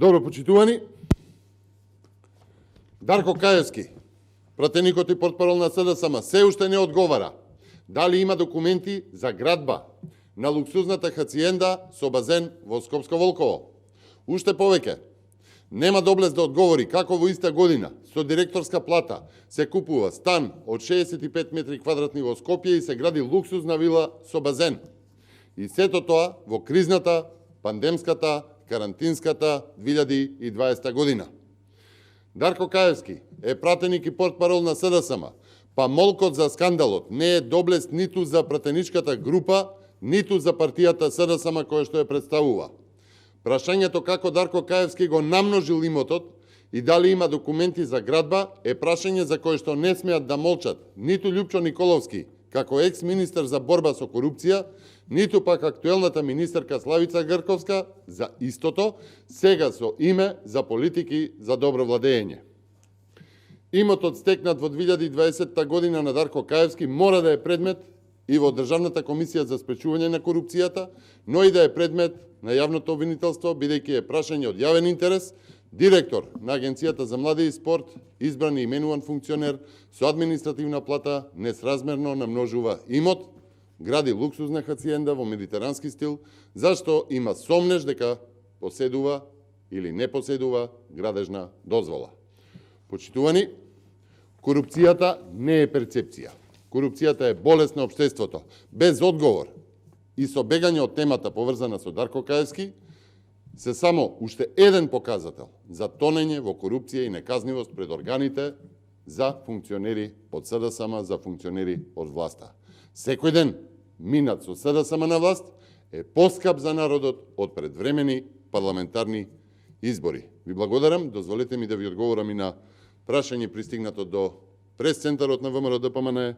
Добро, почитувани. Дарко Каевски, пратеникот и портпарол на СДСМ, се уште не одговара дали има документи за градба на луксузната хациенда со базен во Скопско Волково. Уште повеќе, нема доблес да одговори како во иста година со директорска плата се купува стан од 65 метри квадратни во Скопје и се гради луксузна вила со базен. И сето тоа во кризната, пандемската, карантинската 2020 година. Дарко Каевски е пратеник и портпарол на СДСМ, па молкот за скандалот не е доблес ниту за пратеничката група, ниту за партијата СДСМ која што ја представува. Прашањето како Дарко Каевски го намножил имотот и дали има документи за градба е прашање за кое што не смеат да молчат ниту Љупчо Николовски, како екс-министер за борба со корупција, ниту пак актуелната министерка Славица Грковска за истото, сега со име за политики за добро владење. Имотот стекнат во 2020 година на Дарко Каевски мора да е предмет и во Државната комисија за спречување на корупцијата, но и да е предмет на јавното обвинителство, бидејќи е прашање од јавен интерес. Директор на Агенцијата за млади и спорт, избран и именуван функционер со административна плата, несразмерно намножува имот, гради луксузна хациенда во медитерански стил, зашто има сомнеж дека поседува или не поседува градежна дозвола. Почитувани, корупцијата не е перцепција. Корупцијата е болест на општеството. Без одговор и со бегање од темата поврзана со Дарко Каевски, се само уште еден показател за тонење во корупција и неказнивост пред органите за функционери од СДСМ, за функционери од власта. Секој ден минат со СДСМ на власт е поскап за народот од предвремени парламентарни избори. Ви благодарам, дозволете ми да ви одговорам и на прашање пристигнато до прес-центарот на ВМРО ДПМН.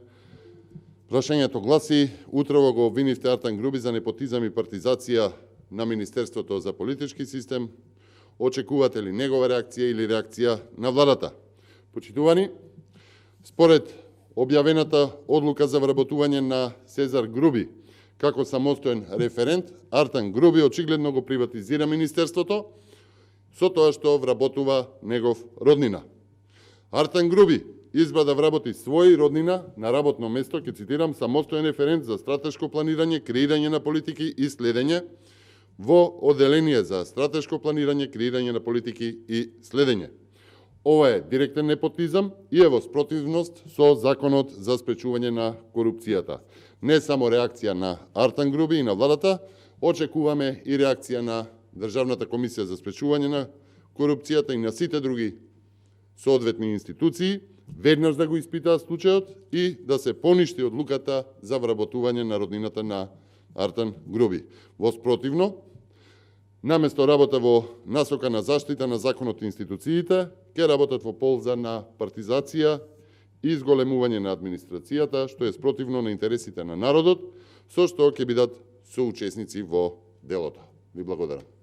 Прашањето гласи: утрово го обвинивте Артан Груби за непотизам и партизација на Министерството за политички систем. Очекувате ли негова реакција или реакција на владата? Почитувани, според објавената одлука за вработување на Сезар Груби како самостоен референт, Артан Груби очигледно го приватизира Министерството со тоа што вработува негов роднина. Артан Груби избра да вработи свој роднина на работно место, ќе цитирам, самостоен референт за стратешко планирање, креирање на политики и следење во Оделение за стратешко планирање, креирање на политики и следење. Ова е директен непотизам и е во спротивност со Законот за спречување на корупцијата. Не само реакција на Артан Груби и на владата, очекуваме и реакција на Државната комисија за спречување на корупцијата и на сите други соодветни институции, веднаш да го испитаат случајот и да се поништи одлуката за вработување на роднината на Артан Груби. Во спротивно, наместо работа во насока на заштита на законот и институциите, ќе работат во полза на партизација и изголемување на администрацијата, што е спротивно на интересите на народот, со што ќе бидат соучесници во делото. Ви благодарам.